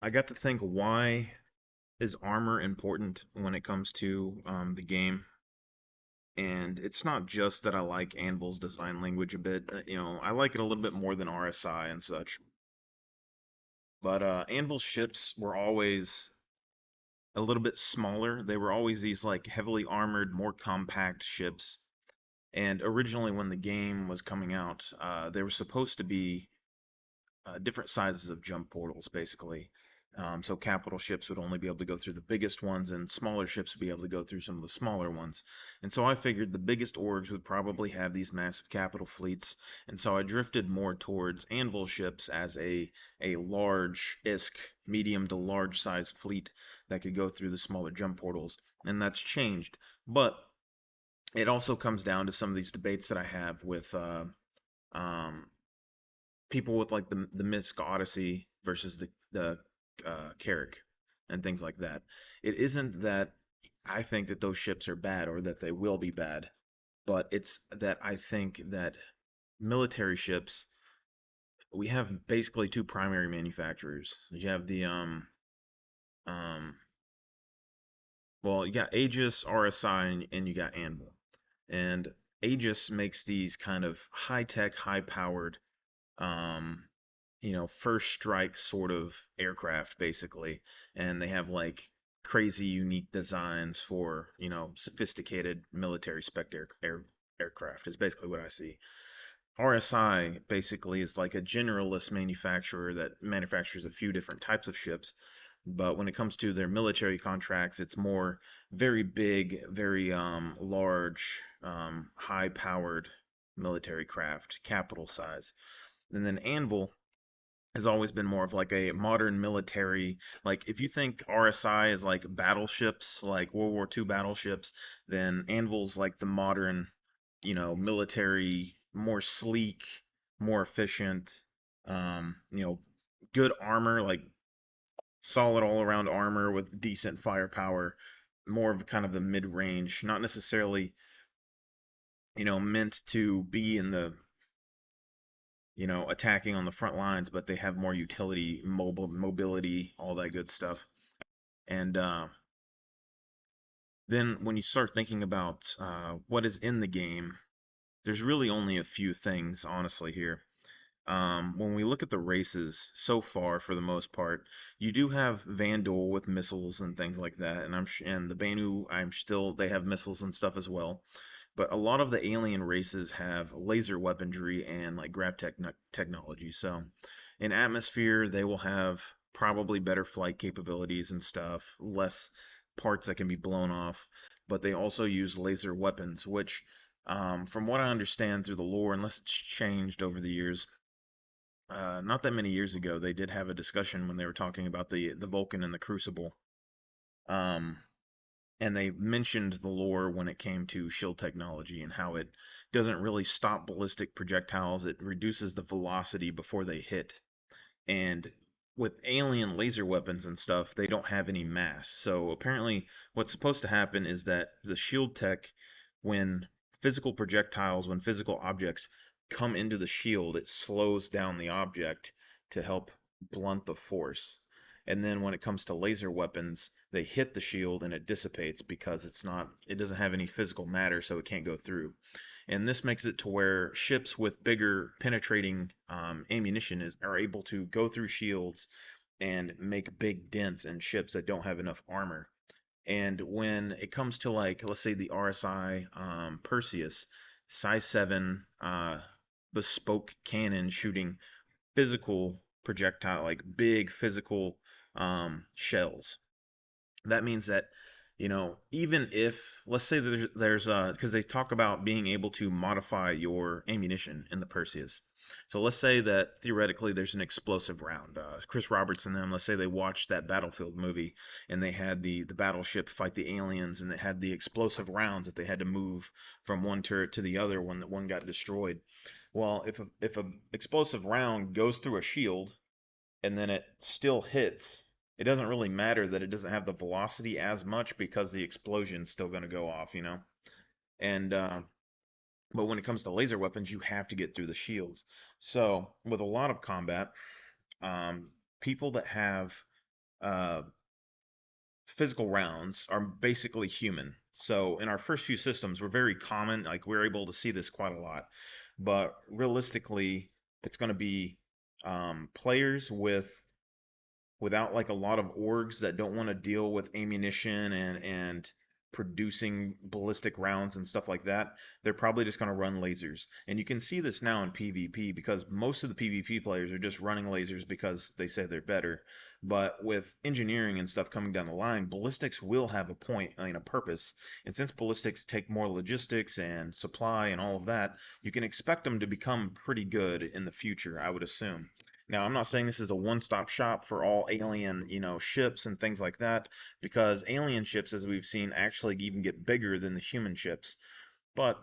I got to think, why is armor important when it comes to the game? And it's not just that I like Anvil's design language a bit. I like it a little bit more than RSI and such. But Anvil ships were always a little bit smaller. They were always these like heavily armored, more compact ships. And originally, when the game was coming out, they were supposed to be different sizes of jump portals, basically. So capital ships would only be able to go through the biggest ones, and smaller ships would be able to go through some of the smaller ones. And so I figured the biggest orgs would probably have these massive capital fleets, and so I drifted more towards anvil ships as a large ISK, medium to large size fleet that could go through the smaller jump portals, and that's changed. But it also comes down to some of these debates that I have with um, people with like the Myst Odyssey versus the Carrack and things like that. It isn't that I think that those ships are bad or that they will be bad, but it's that I think that military ships, we have basically two primary manufacturers. You have the um well, you got Aegis, RSI, and you got Anvil. And Aegis makes these kind of high-tech, high-powered first strike sort of aircraft basically, and they have like crazy unique designs for, sophisticated military spec aircraft is basically what I see. RSI basically is like a generalist manufacturer that manufactures a few different types of ships, but when it comes to their military contracts, it's more very big, very large, high-powered military craft, capital size. And then Anvil has always been more of like a modern military. Like if you think RSI is like battleships, like World War II battleships, then Anvil's like the modern, military, more sleek, more efficient, good armor, like solid all around armor with decent firepower, more of kind of the mid range, not necessarily, meant to be in the attacking on the front lines, but they have more utility, mobility, all that good stuff. And then when you start thinking about what is in the game, there's really only a few things, honestly, here. When we look at the races so far, for the most part, you do have Vandal with missiles and things like that, and and the Banu, I'm still they have missiles and stuff as well. But a lot of the alien races have laser weaponry and like technology. So in atmosphere, they will have probably better flight capabilities and stuff, less parts that can be blown off. But they also use laser weapons, which, from what I understand through the lore, unless it's changed over the years, not that many years ago, they did have a discussion when they were talking about the Vulcan and the Crucible. Um, and they mentioned the lore when it came to shield technology and how it doesn't really stop ballistic projectiles. It reduces the velocity before they hit. And with alien laser weapons and stuff, they don't have any mass. So apparently, what's supposed to happen is that the shield tech, when when physical objects come into the shield, it slows down the object to help blunt the force. And then when it comes to laser weapons, they hit the shield and it dissipates because it doesn't have any physical matter, so it can't go through. And this makes it to where ships with bigger penetrating ammunition are able to go through shields and make big dents in ships that don't have enough armor. And when it comes to, like, let's say the RSI Perseus, size 7 bespoke cannon shooting physical projectile, like big physical shells, that means that, even if, let's say there's because they talk about being able to modify your ammunition in the Perseus. So let's say that theoretically there's an explosive round. Chris Roberts and them, let's say they watched that Battlefield movie and they had the battleship fight the aliens, and they had the explosive rounds that they had to move from one turret to the other when one got destroyed. Well, if a explosive round goes through a shield and then it still hits, it doesn't really matter that it doesn't have the velocity as much because the explosion's still going to go off. And but when it comes to laser weapons, you have to get through the shields. So with a lot of combat, people that have uh, physical rounds are basically human. So in our first few systems, we're very common. Like we're able to see this quite a lot. But realistically, it's going to be players without like a lot of orgs that don't want to deal with ammunition and producing ballistic rounds and stuff like that. They're probably just going to run lasers. And you can see this now in PvP because most of the PvP players are just running lasers because they say they're better. But with engineering and stuff coming down the line, ballistics will have a point, I mean a purpose. And since ballistics take more logistics and supply and all of that, you can expect them to become pretty good in the future, I would assume. Now, I'm not saying this is a one-stop shop for all alien, ships and things like that, because alien ships, as we've seen, actually even get bigger than the human ships. But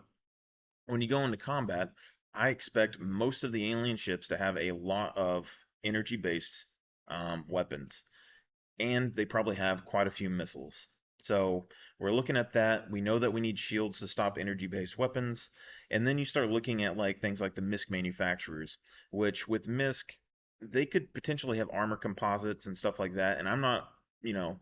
when you go into combat, I expect most of the alien ships to have a lot of energy-based weapons, and they probably have quite a few missiles. So we're looking at that. We know that we need shields to stop energy-based weapons, and then you start looking at like things like the MISC manufacturers, which with MISC they could potentially have armor composites and stuff like that. And I'm not,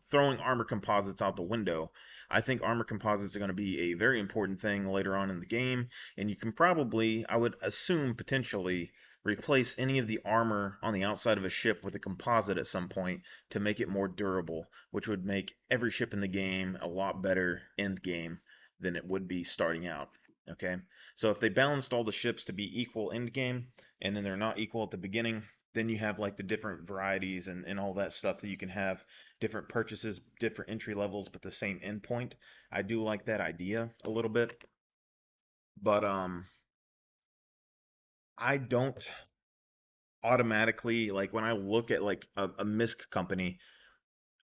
throwing armor composites out the window. I think armor composites are going to be a very important thing later on in the game, and you can probably, I would assume, potentially replace any of the armor on the outside of a ship with a composite at some point to make it more durable, which would make every ship in the game a lot better end game than it would be starting out. Okay, so if they balanced all the ships to be equal end game, and then they're not equal at the beginning, then you have like the different varieties and all that stuff that you can have different purchases, different entry levels, but the same endpoint. I do like that idea a little bit, but I don't automatically like when I look at like a MISC company,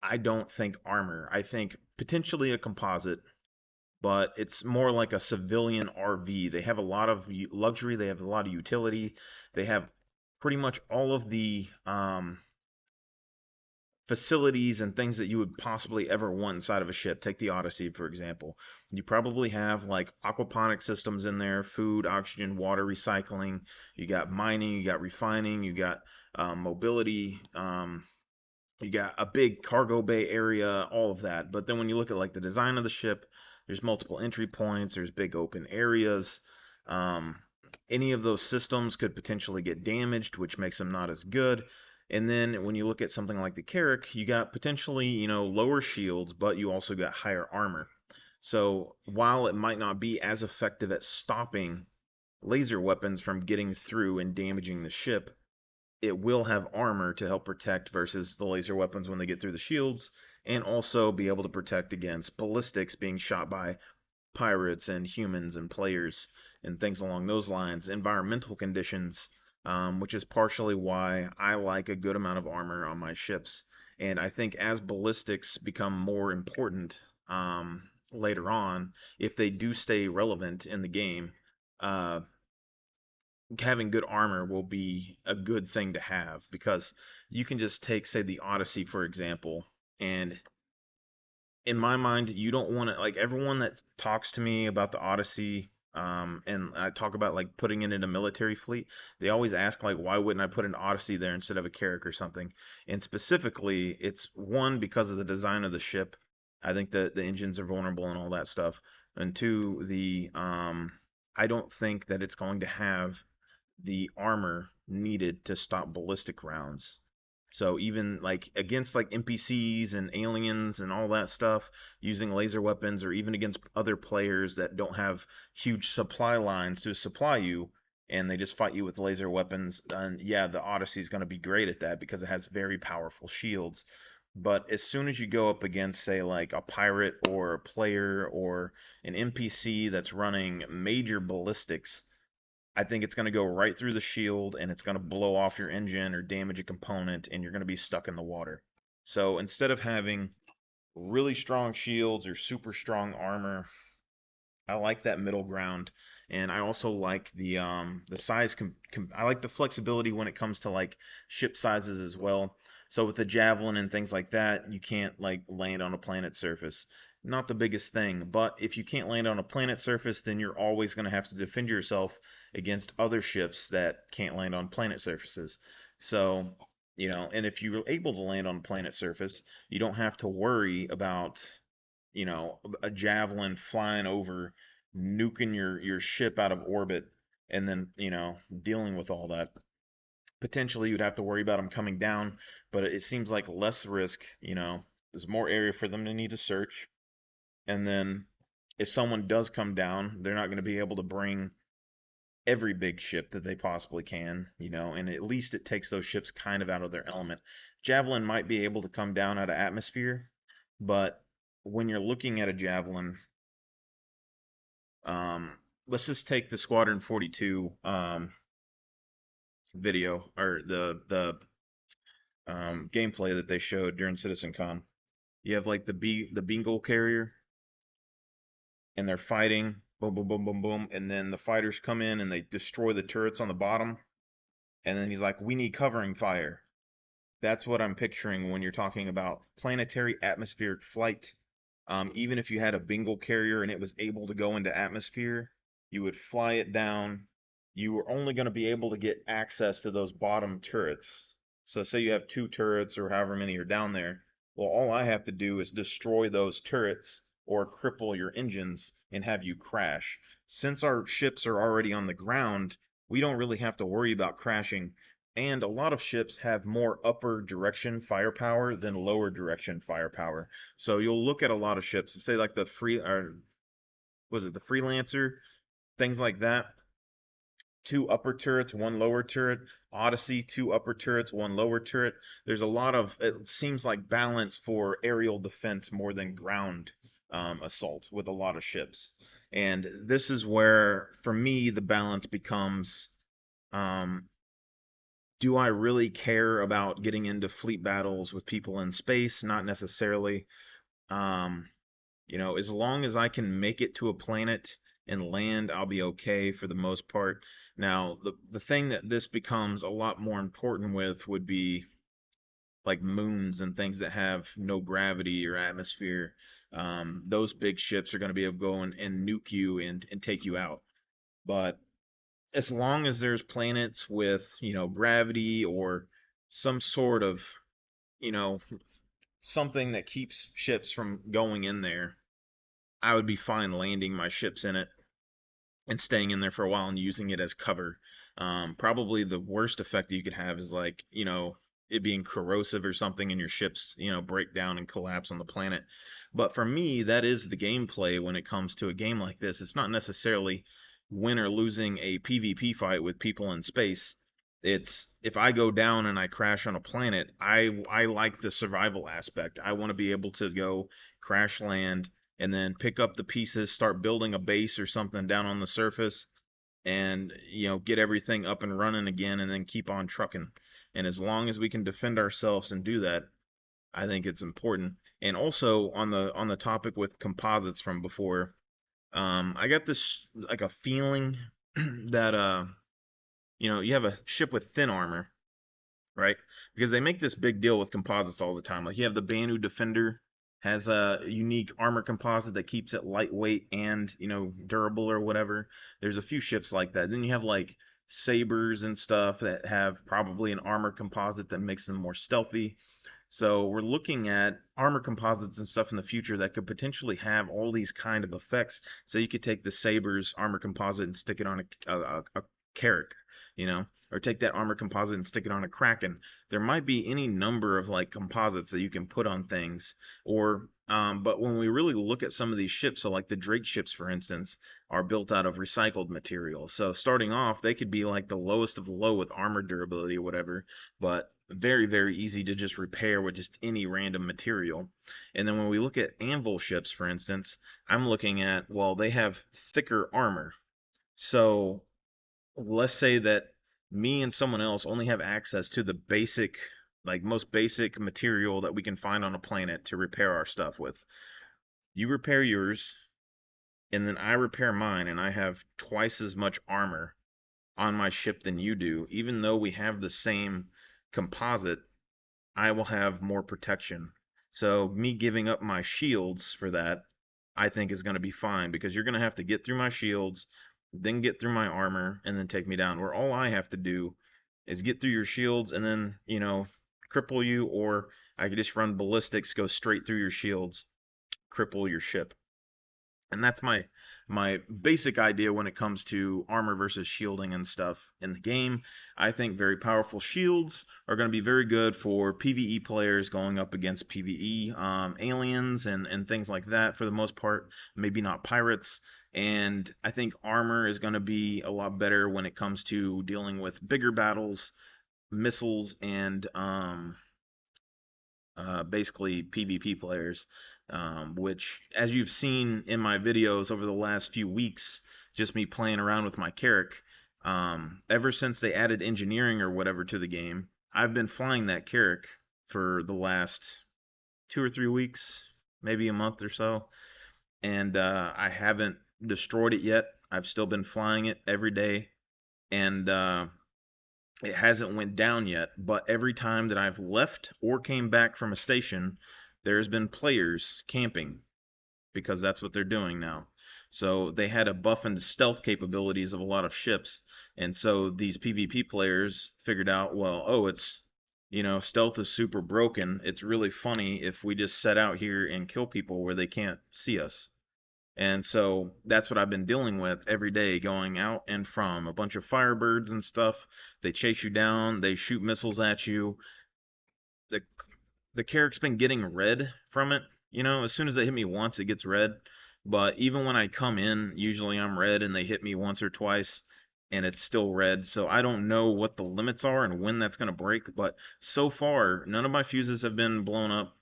I don't think armor. I think potentially a composite, but it's more like a civilian RV. They have a lot of luxury, they have a lot of utility, they have pretty much all of the facilities and things that you would possibly ever want inside of a ship. Take the Odyssey, for example. You probably have like aquaponic systems in there, food, oxygen, water recycling. You got mining, you got refining, you got mobility. You got a big cargo bay area, all of that. But then when you look at like the design of the ship, there's multiple entry points, there's big open areas. Um, any of those systems could potentially get damaged, which makes them not as good. And then when you look at something like the Carrack, you got potentially, lower shields, but you also got higher armor. So while it might not be as effective at stopping laser weapons from getting through and damaging the ship, it will have armor to help protect versus the laser weapons when they get through the shields, and also be able to protect against ballistics being shot by pirates and humans and players and things along those lines, environmental conditions, which is partially why I like a good amount of armor on my ships. And I think as ballistics become more important later on, if they do stay relevant in the game, uh, having good armor will be a good thing to have because you can just take, say, the Odyssey, for example, and in my mind, you don't want to like everyone that talks to me about the Odyssey, and I talk about like putting it in a military fleet. They always ask like, why wouldn't I put an Odyssey there instead of a Carrack or something? And specifically, it's one because of the design of the ship. I think that the engines are vulnerable and all that stuff. And two, I don't think that it's going to have the armor needed to stop ballistic rounds. So even like against like NPCs and aliens and all that stuff, using laser weapons, or even against other players that don't have huge supply lines to supply you, and they just fight you with laser weapons, and yeah, the Odyssey is going to be great at that because it has very powerful shields. But as soon as you go up against, say, like a pirate or a player or an NPC that's running major ballistics, I think it's going to go right through the shield and it's going to blow off your engine or damage a component and you're going to be stuck in the water. So instead of having really strong shields or super strong armor, I like that middle ground, and I also like the size. I like the flexibility when it comes to like ship sizes as well. So with the javelin and things like that, you can't like land on a planet surface. Not the biggest thing, but if you can't land on a planet surface, then you're always going to have to defend yourself against other ships that can't land on planet surfaces. So And if you're able to land on a planet surface, you don't have to worry about, a javelin flying over, nuking your ship out of orbit, and then, dealing with all that. Potentially, you'd have to worry about them coming down, but it seems like less risk, there's more area for them to need to search. And then if someone does come down, they're not going to be able to bring every big ship that they possibly can, and at least it takes those ships kind of out of their element. Javelin might be able to come down out of atmosphere, but when you're looking at a javelin, um, let's just take the Squadron 42 video, or the gameplay that they showed during CitizenCon. You have like the Bengal carrier, and they're fighting, boom, boom, boom, boom, boom, and then the fighters come in and they destroy the turrets on the bottom, and then he's like, "We need covering fire." That's what I'm picturing when you're talking about planetary atmospheric flight. Even if you had a Bengal carrier and it was able to go into atmosphere, you would fly it down. You were only going to be able to get access to those bottom turrets. So say you have two turrets or however many are down there. Well, all I have to do is destroy those turrets or cripple your engines and have you crash. Since our ships are already on the ground, we don't really have to worry about crashing, and a lot of ships have more upper direction firepower than lower direction firepower. So you'll look at a lot of ships, say like the free, or was it the Freelancer, things like that. Two upper turrets, one lower turret. Odyssey, two upper turrets, one lower turret. There's a lot of, it seems like, balance for aerial defense more than ground assault with a lot of ships. And this is where, for me, the balance becomes, um, do I really care about getting into fleet battles with people in space? Not necessarily. Um, as long as I can make it to a planet and land, I'll be okay for the most part. Now, the thing that this becomes a lot more important with would be like moons and things that have no gravity or atmosphere. Those big ships are going to be able to go and nuke you and take you out. But as long as there's planets with, gravity or some sort of, you know, something that keeps ships from going in there, I would be fine landing my ships in it and staying in there for a while and using it as cover. Probably the worst effect you could have is like, it being corrosive or something and your ships, break down and collapse on the planet. But for me, that is the gameplay when it comes to a game like this. It's not necessarily win or losing a PvP fight with people in space. It's if I go down and I crash on a planet, I like the survival aspect. I want to be able to go crash land and then pick up the pieces, start building a base or something down on the surface, and get everything up and running again, and then keep on trucking. And as long as we can defend ourselves and do that, I think it's important. And also on the topic with composites from before, I got this like a feeling that you have a ship with thin armor, right? Because they make this big deal with composites all the time. Like you have the Banu Defender, has a unique armor composite that keeps it lightweight and durable or whatever. There's a few ships like that. Then you have like sabers and stuff that have probably an armor composite that makes them more stealthy. So we're looking at armor composites and stuff in the future that could potentially have all these kind of effects. So you could take the Saber's armor composite and stick it on a Carrack, or take that armor composite and stick it on a Kraken. There might be any number of like composites that you can put on things. But when we really look at some of these ships, so like the Drake ships, for instance, are built out of recycled material. So starting off, they could be like the lowest of the low with armor durability or whatever, but very, very easy to just repair with just any random material. And then when we look at anvil ships, for instance, I'm looking at, well, they have thicker armor. So let's say that me and someone else only have access to the basic, like most basic material that we can find on a planet to repair our stuff with. You repair yours, and then I repair mine, and I have twice as much armor on my ship than you do. Even though we have the same composite, I will have more protection. So me giving up my shields for that, I think is going to be fine, because you're going to have to get through my shields, then get through my armor, and then take me down. Where all I have to do is get through your shields, and then, cripple you, or I could just run ballistics, go straight through your shields, cripple your ship. And that's my basic idea when it comes to armor versus shielding and stuff in the game. I think very powerful shields are going to be very good for PvE players going up against PvE aliens and things like that for the most part. Maybe not pirates. And I think armor is going to be a lot better when it comes to dealing with bigger battles, missiles, and basically PvP players, which, as you've seen in my videos over the last few weeks, just me playing around with my Carrack, ever since they added engineering or whatever to the game, I've been flying that Carrack for the last 2 or 3 weeks, maybe a month or so, and I haven't destroyed it yet. I've still been flying it every day, and it hasn't went down yet, but every time that I've left or came back from a station, there's been players camping because that's what they're doing now. So they had a buff into stealth capabilities of a lot of ships, and so these PvP players figured out, well, oh, stealth is super broken. It's really funny if we just set out here and kill people where they can't see us. And so that's what I've been dealing with every day, going out and from a bunch of firebirds and stuff. They chase you down, they shoot missiles at you. The the Carrack's been getting red from it. As soon as they hit me once, it gets red. But even when I come in, usually I'm red and they hit me once or twice and it's still red. So I don't know what the limits are and when that's going to break. But so far, none of my fuses have been blown up.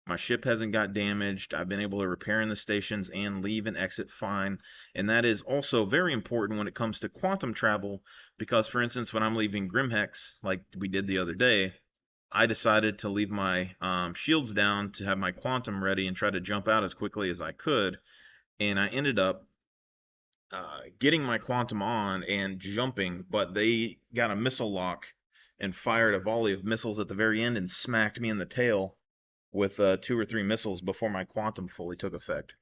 My ship hasn't got damaged. I've been able to repair in the stations and leave and exit fine. And that is also very important when it comes to quantum travel, because, for instance, when I'm leaving Grimhex, like we did the other day, I decided to leave my shields down to have my quantum ready and try to jump out as quickly as I could. And I ended up getting my quantum on and jumping, but they got a missile lock and fired a volley of missiles at the very end and smacked me in the tail with 2 or 3 missiles before my quantum fully took effect.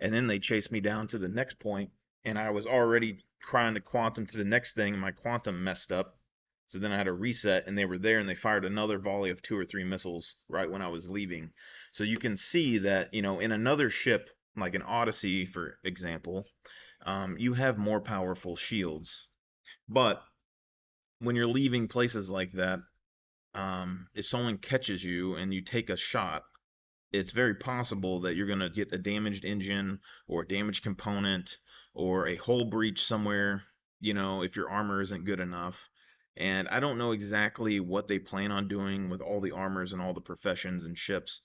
And then they chased me down to the next point, and I was already trying to quantum to the next thing, and my quantum messed up. So then I had to reset, and they were there, and they fired another volley of 2 or 3 missiles right when I was leaving. So you can see that, in another ship, like an Odyssey, for example, you have more powerful shields. But when you're leaving places like that, if someone catches you and you take a shot, it's very possible that you're going to get a damaged engine or a damaged component or a hull breach somewhere, if your armor isn't good enough. And I don't know exactly what they plan on doing with all the armors and all the professions and ships,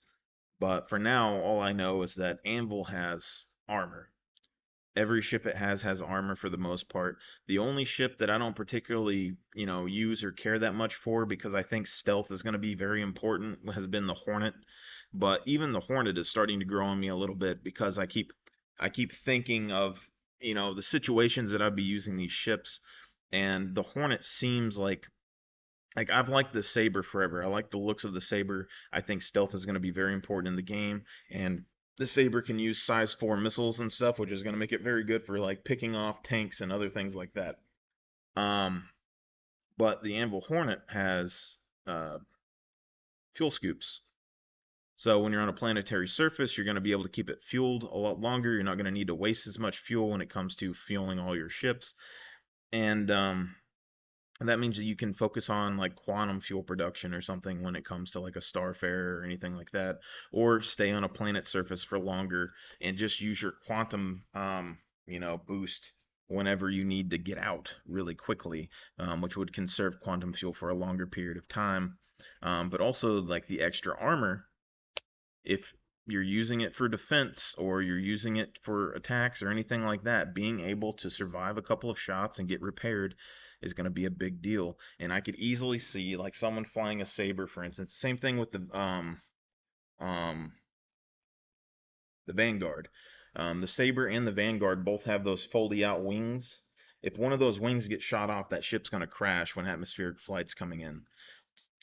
but for now, all I know is that Anvil has armor. Every ship it has armor for the most part. The only ship that I don't particularly, use or care that much for, because I think stealth is going to be very important, has been the Hornet. But even the Hornet is starting to grow on me a little bit, because I keep thinking of, the situations that I'd be using these ships, and the Hornet seems like I've liked the Saber forever. I like the looks of the Saber. I think stealth is going to be very important in the game, and the Saber can use size 4 missiles and stuff, which is going to make it very good for like picking off tanks and other things like that. Um, but the Anvil Hornet has fuel scoops. So when you're on a planetary surface, you're going to be able to keep it fueled a lot longer. You're not going to need to waste as much fuel when it comes to fueling all your ships. And that means that you can focus on like quantum fuel production or something when it comes to like a starfare or anything like that, or stay on a planet surface for longer and just use your quantum, boost whenever you need to get out really quickly, which would conserve quantum fuel for a longer period of time. But also like the extra armor, if you're using it for defense or you're using it for attacks or anything like that, being able to survive a couple of shots and get repaired is going to be a big deal. And I could easily see like someone flying a saber, for instance. Same thing with um the Vanguard. The saber and the Vanguard both have those foldy out wings. If one of those wings gets shot off, that ship's going to crash when atmospheric flight's coming in,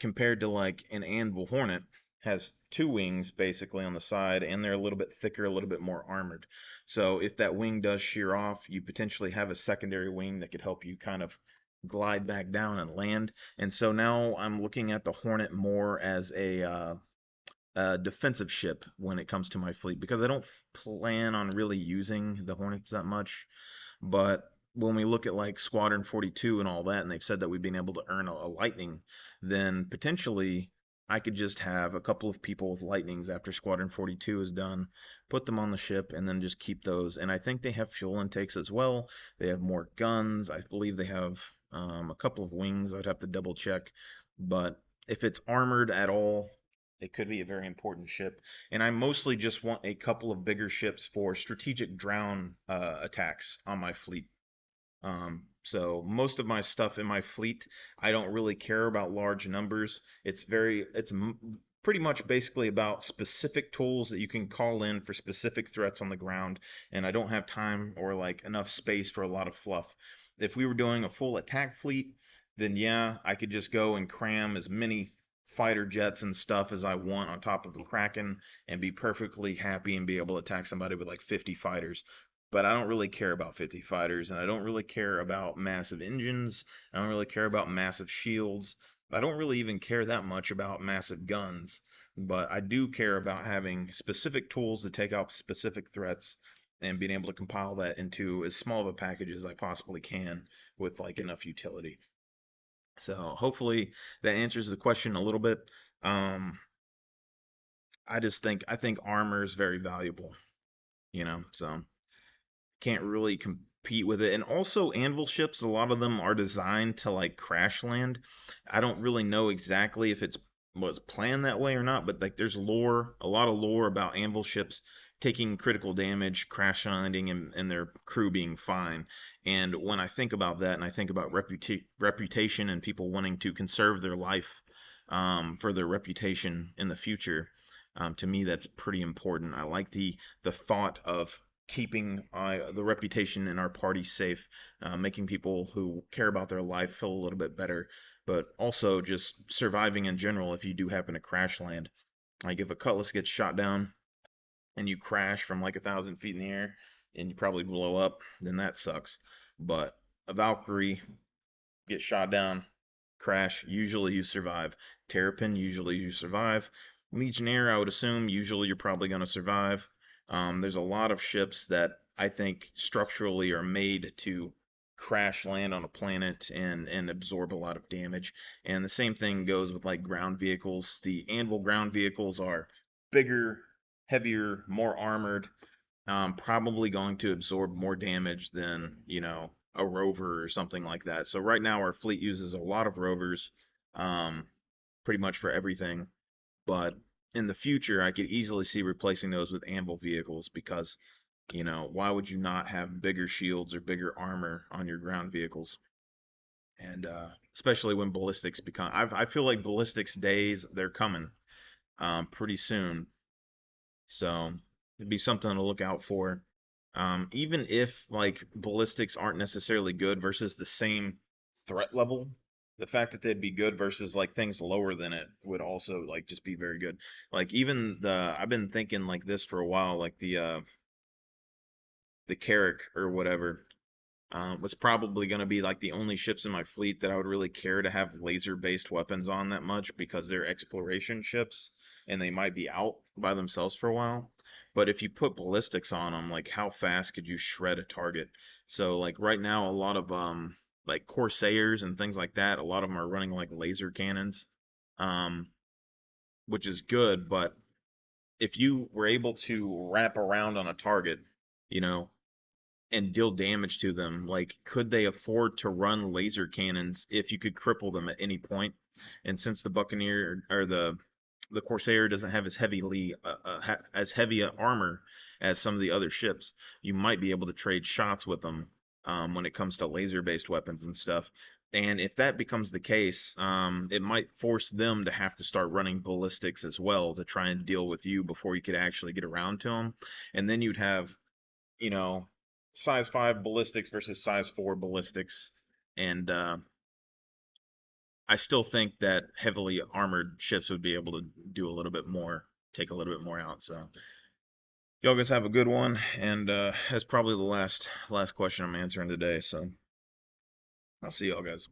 compared to like an Anvil Hornet has 2 wings basically on the side, and they're a little bit thicker, a little bit more armored. So if that wing does shear off, you potentially have a secondary wing that could help you kind of glide back down and land. And so now I'm looking at the Hornet more as a defensive ship when it comes to my fleet because I don't plan on really using the Hornets that much. But when we look at like Squadron 42 and all that, and they've said that we've been able to earn a lightning, then potentially I could just have a couple of people with lightnings after Squadron 42 is done, put them on the ship, and then just keep those. And I think they have fuel intakes as well. They have more guns. I believe they have a couple of wings. I'd have to double check. But if it's armored at all, it could be a very important ship. And I mostly just want a couple of bigger ships for strategic drown attacks on my fleet. So most of my stuff in my fleet, I don't really care about large numbers. It's pretty much basically about specific tools that you can call in for specific threats on the ground, and I don't have time or like enough space for a lot of fluff. If we were doing a full attack fleet, then yeah, I could just go and cram as many fighter jets and stuff as I want on top of a Kraken and be perfectly happy and be able to attack somebody with like 50 fighters. But I don't really care about 50 fighters, and I don't really care about massive engines. I don't really care about massive shields. I don't really even care that much about massive guns, but I do care about having specific tools to take out specific threats and being able to compile that into as small of a package as I possibly can with like enough utility. So hopefully that answers the question a little bit. Um, I think armor is very valuable, so can't really compete with it. And also anvil ships, a lot of them are designed to like crash land. I don't really know exactly if it's was planned that way or not, but like there's lore, a lot of lore about anvil ships taking critical damage, crash landing, and their crew being fine. And when I think about that, and I think about reputation and people wanting to conserve their life for their reputation in the future, to me that's pretty important. I like the thought of keeping the reputation in our party safe, making people who care about their life feel a little bit better, but also just surviving in general if you do happen to crash land. Like if a Cutlass gets shot down and you crash from like 1,000 feet in the air and you probably blow up, then that sucks. But a Valkyrie get shot down, crash, usually you survive. Terrapin, usually you survive. Legionnaire, I would assume, usually you're probably going to survive. There's a lot of ships that I think structurally are made to crash land on a planet and absorb a lot of damage. And the same thing goes with like ground vehicles. The Anvil ground vehicles are bigger, heavier, more armored, probably going to absorb more damage than, a rover or something like that. So right now our fleet uses a lot of rovers, um, pretty much for everything. But in the future, I could easily see replacing those with anvil vehicles because, why would you not have bigger shields or bigger armor on your ground vehicles? And especially when ballistics become, I feel like ballistics days they're coming pretty soon. So it'd be something to look out for. Even if like ballistics aren't necessarily good versus the same threat level, the fact that they'd be good versus like things lower than it would also like just be very good. Like even I've been thinking like this for a while, like the Carrack or whatever was probably going to be like the only ships in my fleet that I would really care to have laser-based weapons on that much because they're exploration ships and they might be out by themselves for a while. But if you put ballistics on them, like how fast could you shred a target? So like right now, a lot of like Corsairs and things like that, a lot of them are running like laser cannons, um, which is good. But if you were able to wrap around on a target, you know, and deal damage to them. Like, could they afford to run laser cannons if you could cripple them at any point? And since the Buccaneer or the Corsair doesn't have as heavy a armor as some of the other ships, you might be able to trade shots with them when it comes to laser-based weapons and stuff. And if that becomes the case, it might force them to have to start running ballistics as well to try and deal with you before you could actually get around to them. And then you'd have you know, size 5 ballistics versus size 4 ballistics. And I still think that heavily armored ships would be able to do a little bit more, take a little bit more out. So, y'all guys have a good one. And that's probably the last question I'm answering today. So, I'll see y'all guys.